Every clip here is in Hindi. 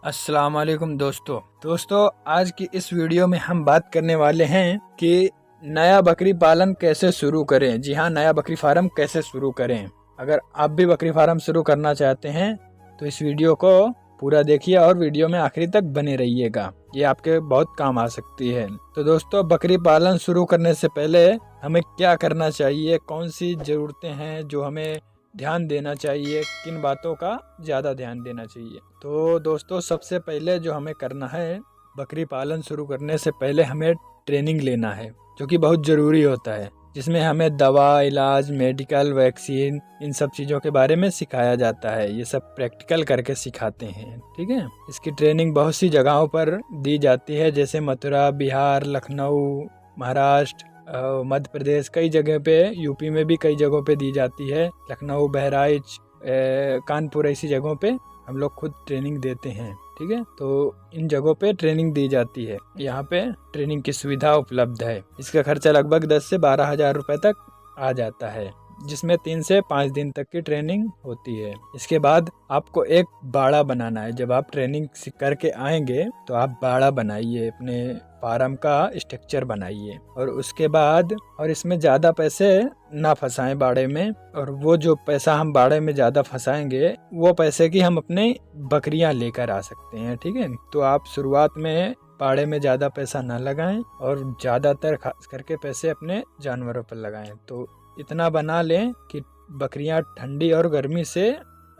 अस्सलाम वालेकुम दोस्तों आज की इस वीडियो में हम बात करने वाले हैं कि नया बकरी पालन कैसे शुरू करें। जी हाँ, नया बकरी फार्म कैसे शुरू करें। अगर आप भी बकरी फार्म शुरू करना चाहते हैं तो इस वीडियो को पूरा देखिए और वीडियो में आखिरी तक बने रहिएगा, ये आपके बहुत काम आ सकती है। तो दोस्तों, बकरी पालन शुरू करने से पहले हमें क्या करना चाहिए, कौन सी ज़रूरतें हैं जो हमें ध्यान देना चाहिए, किन बातों का ज़्यादा ध्यान देना चाहिए। तो दोस्तों, सबसे पहले जो हमें करना है, बकरी पालन शुरू करने से पहले हमें ट्रेनिंग लेना है, जो कि बहुत ज़रूरी होता है, जिसमें हमें दवा, इलाज, मेडिकल, वैक्सीन, इन सब चीज़ों के बारे में सिखाया जाता है। ये सब प्रैक्टिकल करके सिखाते हैं, ठीक है। इसकी ट्रेनिंग बहुत सी जगहों पर दी जाती है, जैसे मथुरा, बिहार, लखनऊ, महाराष्ट्र, मध्य प्रदेश, कई जगह पे, यूपी में भी कई जगहों पे दी जाती है। लखनऊ, बहराइच, कानपुर, ऐसी जगहों पे हम लोग खुद ट्रेनिंग देते हैं, ठीक है। तो इन जगहों पे ट्रेनिंग दी जाती है। यहाँ पे ट्रेनिंग की सुविधा उपलब्ध है। इसका खर्चा लगभग 10 से 12 हज़ार रुपये तक आ जाता है, जिसमें 3 से 5 दिन तक की ट्रेनिंग होती है। इसके बाद आपको एक बाड़ा बनाना है। जब आप ट्रेनिंग करके आएंगे तो आप बाड़ा बनाइए, अपने फार्म का स्ट्रक्चर बनाइए, और उसके बाद, और इसमें ज़्यादा पैसे ना फंसाएं बाड़े में, और वो जो पैसा हम बाड़े में ज़्यादा फंसाएंगे वो पैसे की हम अपने बकरियां लेकर आ सकते हैं, ठीक है। तो आप शुरुआत में बाड़े में ज़्यादा पैसा ना लगाएं और ज़्यादातर खास करके पैसे अपने जानवरों पर लगाएं। तो इतना बना लें कि बकरियां ठंडी और गर्मी से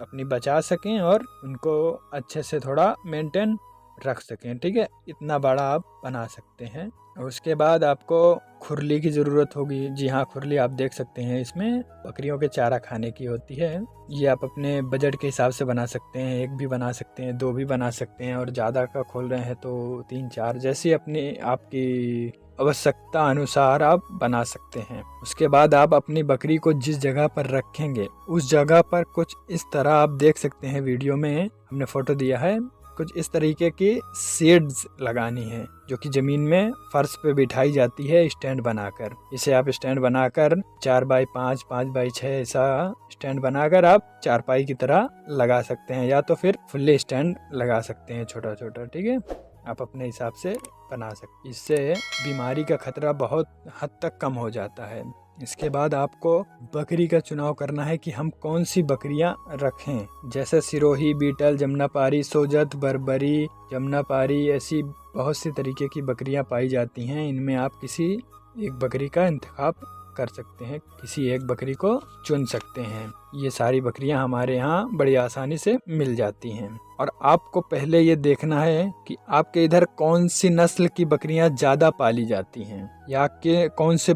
अपनी बचा सकें और उनको अच्छे से थोड़ा मेंटेन रख सकें, ठीक है। इतना बड़ा आप बना सकते हैं। और उसके बाद आपको खुरली की ज़रूरत होगी। जी हाँ, खुरली आप देख सकते हैं, इसमें बकरियों के चारा खाने की होती है। ये आप अपने बजट के हिसाब से बना सकते हैं, 1 भी बना सकते हैं, 2 भी बना सकते हैं, और ज़्यादा का खोल रहे हैं तो 3-4, जैसी अपनी आपकी आवश्यकता अनुसार आप बना सकते हैं। उसके बाद आप अपनी बकरी को जिस जगह पर रखेंगे उस जगह पर कुछ इस तरह आप देख सकते हैं, वीडियो में हमने फ़ोटो दिया है, कुछ इस तरीके की सीड्स लगानी है, जो कि ज़मीन में फर्श पे बिठाई जाती है स्टैंड बनाकर। इसे आप स्टैंड बनाकर 4x5, 5x6 ऐसा स्टैंड बनाकर आप चारपाई की तरह लगा सकते हैं, या तो फिर फुल्ली स्टैंड लगा सकते हैं छोटा छोटा, ठीक है। आप अपने हिसाब से बना सकते। इससे बीमारी का खतरा बहुत हद तक कम हो जाता है। इसके बाद आपको बकरी का चुनाव करना है कि हम कौन सी बकरियां रखें, जैसे सिरोही, बीटल, जमुनापारी, सोजत, बर्बरी, जमुनापारी, ऐसी बहुत सी तरीके की बकरियां पाई जाती हैं। इनमें आप किसी एक बकरी का इंतखाब कर सकते हैं, किसी एक बकरी को चुन सकते हैं। ये सारी बकरियां हमारे यहाँ बड़ी आसानी से मिल जाती हैं। और आपको पहले ये देखना है कि आपके इधर कौन सी नस्ल की बकरियां ज़्यादा पाली जाती हैं, या कि कौन सी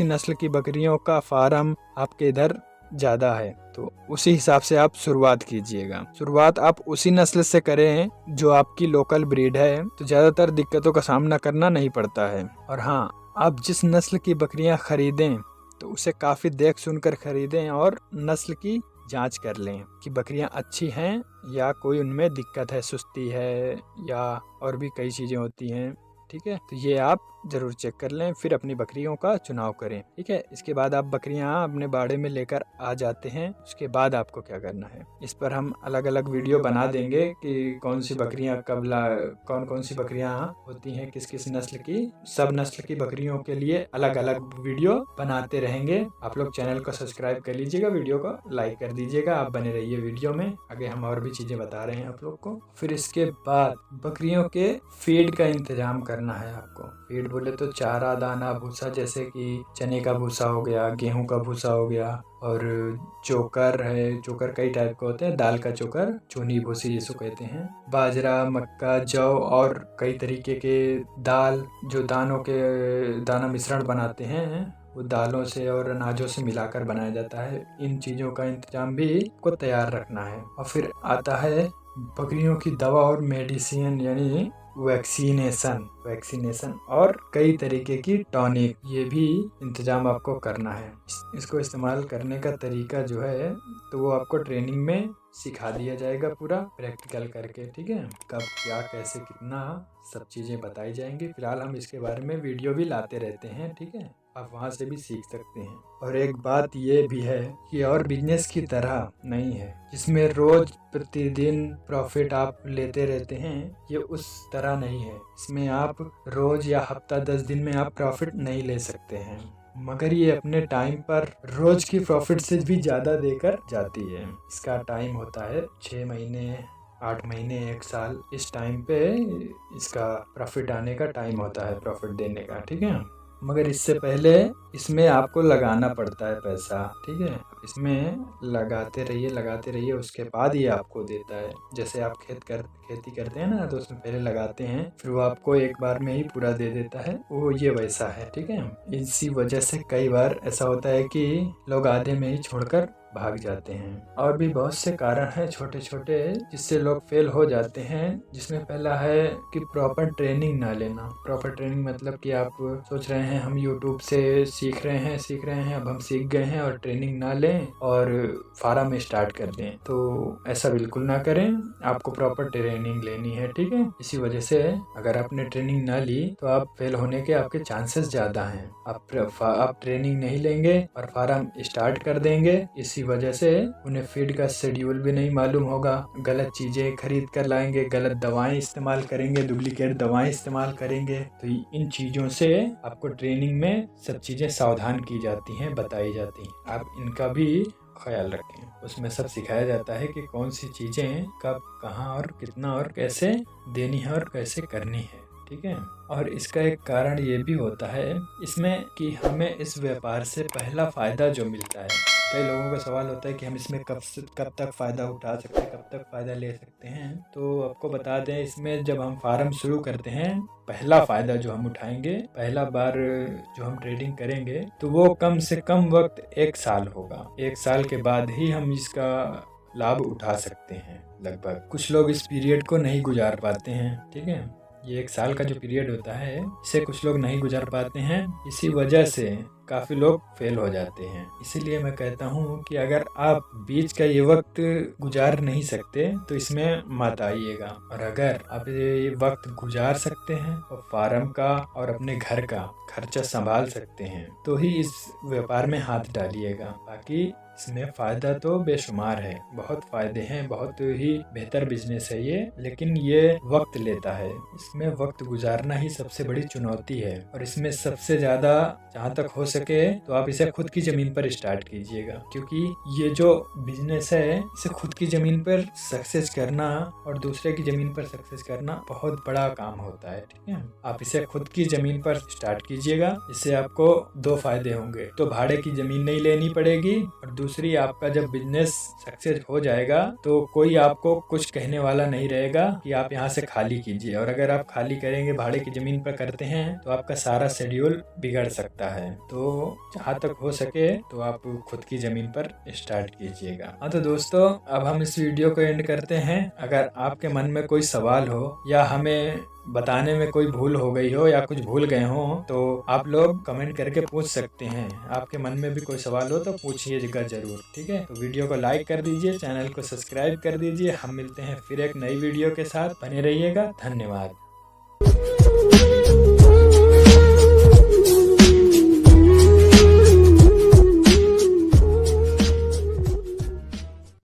नस्ल की बकरियों का फार्म आपके इधर ज़्यादा है। तो उसी हिसाब से आप शुरुआत कीजिएगा। शुरुआत आप उसी नस्ल से करें जो आपकी लोकल ब्रीड है, तो ज़्यादातर दिक्कतों का सामना करना नहीं पड़ता है। और हाँ, आप जिस नस्ल की बकरियां खरीदें तो उसे काफ़ी देख सुनकर खरीदें और नस्ल की जांच कर लें कि बकरियां अच्छी हैं या कोई उनमें दिक्कत है, सुस्ती है, या और भी कई चीज़ें होती हैं, ठीक है। तो ये आप ज़रूर चेक कर लें, फिर अपनी बकरियों का चुनाव करें, ठीक है। इसके बाद आप बकरियां अपने बाड़े में लेकर आ जाते हैं। उसके बाद आपको क्या करना है, इस पर हम अलग अलग वीडियो बना देंगे कि कौन सी बकरियां कौन कौन सी बकरियां होती हैं, किस किस नस्ल की। सब नस्ल की बकरियों के लिए अलग अलग वीडियो बनाते रहेंगे। आप लोग चैनल को सब्सक्राइब कर लीजिएगा, वीडियो को लाइक कर दीजिएगा। आप बने रहिए वीडियो में, आगे हम और भी चीज़ें बता रहे हैं आप लोग को। फिर इसके बाद बकरियों के फीड का इंतजाम करना है आपको। फीड बोले तो चारा, दाना, भूसा, जैसे कि चने का भूसा हो गया, गेहूं का भूसा हो गया, और चोकर है। चोकर कई टाइप के होते हैं, दाल का चोकर, चूनी भूसी जिसको कहते हैं, बाजरा, मक्का, जौ, और कई तरीके के दाल, जो दाना मिश्रण बनाते हैं, वो दालों से और अनाजों से मिलाकर बनाया जाता है। इन चीज़ों का इंतजाम भी को तैयार रखना है। और फिर आता है बकरियों की दवा और मेडिसिन, यानी वैक्सीनेशन और कई तरीके की टॉनिक, ये भी इंतजाम आपको करना है। इसको इस्तेमाल करने का तरीका जो है तो वो आपको ट्रेनिंग में सिखा दिया जाएगा, पूरा प्रैक्टिकल करके, ठीक है। कब, क्या, कैसे, कितना, सब चीज़ें बताई जाएंगी। फिलहाल हम इसके बारे में वीडियो भी लाते रहते हैं, ठीक है। आप वहाँ से भी सीख सकते हैं। और एक बात ये भी है कि और बिजनेस की तरह नहीं है जिसमें रोज प्रतिदिन प्रॉफिट आप लेते रहते हैं, ये उस तरह नहीं है। इसमें आप रोज या हफ्ता 10 दिन में आप प्रॉफिट नहीं ले सकते हैं, मगर ये अपने टाइम पर रोज की प्रॉफिट से भी ज़्यादा देकर जाती है। इसका टाइम होता है 6 महीने, 8 महीने, 1 साल। इस टाइम पे इसका प्रॉफिट आने का टाइम होता है, प्रॉफिट देने का, ठीक है। मगर इससे पहले इसमें आपको लगाना पड़ता है पैसा, ठीक है। इसमें लगाते रहिए, उसके बाद ये आपको देता है। जैसे आप खेती करते हैं ना, तो उसमें पहले लगाते हैं, फिर वो आपको एक बार में ही पूरा दे देता है, वो ये वैसा है, ठीक है। इसी वजह से कई बार ऐसा होता है कि लोग आधे में ही छोड़कर भाग जाते हैं। और भी बहुत से कारण हैं छोटे छोटे जिससे लोग फेल हो जाते हैं, जिसमें पहला है कि प्रॉपर ट्रेनिंग ना लेना। प्रॉपर ट्रेनिंग मतलब कि आप सोच रहे हैं हम यूट्यूब से सीख रहे हैं, अब हम सीख गए हैं, और ट्रेनिंग ना लें और फार्म स्टार्ट कर दें, तो ऐसा बिल्कुल ना करें। आपको प्रॉपर ट्रेनिंग लेनी है, ठीक है। इसी वजह से अगर आपने ट्रेनिंग ना ली तो आप फेल होने के आपके चांसेस ज्यादा हैं। आप ट्रेनिंग नहीं लेंगे और फार्म स्टार्ट कर देंगे, इसी वजह से उन्हें फीड का शेड्यूल भी नहीं मालूम होगा, गलत चीजें खरीद कर लाएंगे, गलत दवाएं इस्तेमाल करेंगे, डुप्लीकेट दवाएं इस्तेमाल करेंगे। तो इन चीजों से आपको ट्रेनिंग में सब चीजें सावधान की जाती हैं, बताई जाती हैं। आप इनका भी ख्याल रखें। उसमें सब सिखाया जाता है कि कौन सी चीजें कब, कहाँ और कितना और कैसे देनी है और कैसे करनी है, ठीक है। और इसका एक कारण ये भी होता है इसमें कि हमें इस व्यापार से पहला फायदा जो मिलता है, कई लोगों का सवाल होता है कि हम इसमें कब तक फायदा उठा सकते हैं, कब तक फायदा ले सकते हैं। तो आपको बता दें, इसमें जब हम फार्म शुरू करते हैं, पहला फायदा जो हम उठाएंगे, पहला बार जो हम ट्रेडिंग करेंगे, तो वो कम से कम वक्त 1 साल होगा। 1 साल के बाद ही हम इसका लाभ उठा सकते हैं लगभग। कुछ लोग इस पीरियड को नहीं गुजार पाते हैं, ठीक है। ये 1 साल का जो पीरियड होता है, इसे कुछ लोग नहीं गुजार पाते हैं, इसी वजह से काफी लोग फेल हो जाते हैं। इसीलिए मैं कहता हूँ कि अगर आप बीच का ये वक्त गुजार नहीं सकते तो इसमें मत आइएगा, और अगर आप ये वक्त गुजार सकते हैं और फार्म का और अपने घर का खर्चा संभाल सकते हैं, तो ही इस व्यापार में हाथ डालिएगा। बाकी इसमें फायदा तो बेशुमार है, बहुत फायदे हैं, बहुत ही बेहतर बिजनेस है ये, लेकिन ये वक्त लेता है। इसमें वक्त गुजारना ही सबसे बड़ी चुनौती है, और इसमें सबसे ज्यादा जहाँ तक हो सके तो आप इसे खुद की जमीन पर स्टार्ट कीजिएगा, क्योंकि ये जो बिजनेस है, इसे खुद की जमीन पर सक्सेस करना और दूसरे की जमीन पर सक्सेस करना बहुत बड़ा काम होता है, ठीक है। आप इसे खुद की जमीन पर स्टार्ट कीजिएगा, इससे आपको 2 फायदे होंगे। तो भाड़े की जमीन नहीं लेनी पड़ेगी, और दूसरी, आपका जब बिजनेस सक्सेस हो जाएगा तो कोई आपको कुछ कहने वाला नहीं रहेगा कि आप यहाँ से खाली कीजिए। और अगर आप खाली करेंगे, भाड़े की जमीन पर करते हैं, तो आपका सारा शेड्यूल बिगड़ सकता है। तो जहाँ तक हो सके तो आप खुद की जमीन पर स्टार्ट कीजिएगा। हाँ तो दोस्तों, अब हम इस वीडियो को एंड करते हैं। अगर आपके मन में कोई सवाल हो या हमें बताने में कोई भूल हो गई हो या कुछ भूल गए हो, तो आप लोग कमेंट करके पूछ सकते हैं। आपके मन में भी कोई सवाल हो तो पूछिएगा जरूर, ठीक है। तो वीडियो को लाइक कर दीजिए, चैनल को सब्सक्राइब कर दीजिए। हम मिलते हैं फिर एक नई वीडियो के साथ, बने रहिएगा। धन्यवाद।